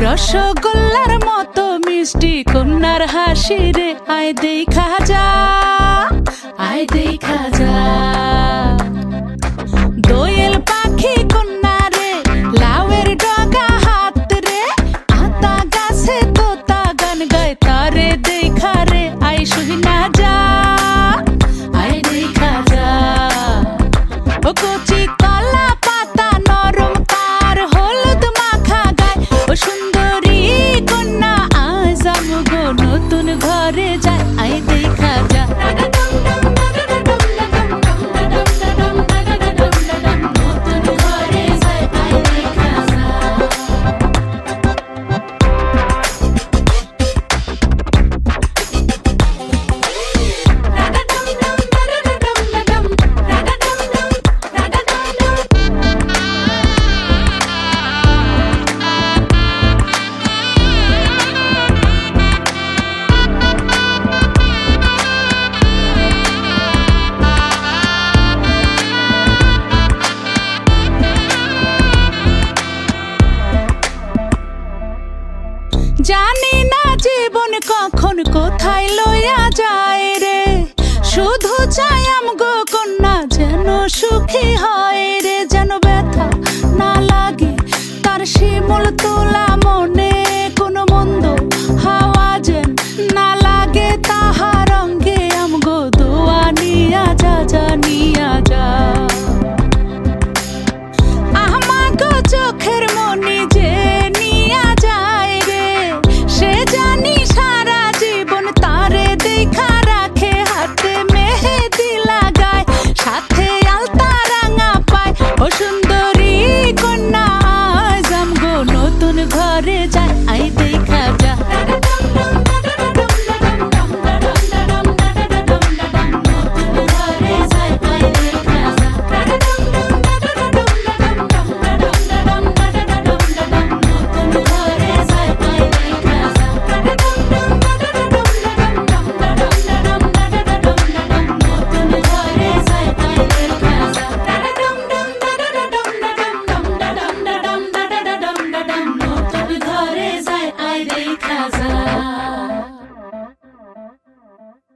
রসগোল্লার মতো মিষ্টি কন্যার হাসি রে, আয় দেখা যা, আয় দেখা যা। দোয়েল পাখি কন্যা রে, লাউয়ের ডগা হাত রে, আতা গাছে তোতা গান গায় তারে দেখা রে, আয় শুনা যা, আয় দেখা যা। ও কচি কলা পাতা নরম তার হলুদ মাখা গায়, ও সুন্দরী কন্যা আজ আমগো নতুন ঘরে যায়, আয় দেখা যা। জানি না জীবন কখন কোথায় লইয়া যায় রে, শুধু চাই আমগো কন্যা যেন সুখী হয় রে, যেন ব্যথা না লাগে তার শিমুল তোলা মনে, কোনো মন্দ হাওয়া যেন না লাগে তাহার অঙ্গে, আমগো দোয়া নিয়া যা, যা নিয়া যা। আমাগো চোখের মনি যে নিয়া যায় রে, সে জানি সারা জীবন তারে দেখা রাখে, হাতে মেহেদি লাগায় সাথে আলতা রাঙা পায়, ও সুন্দরী কন্যা আজ আমগো নতুন ঘরে যায়, আয় দেখা যা। নতুন ঘরে যায়, আয় দেখা যা।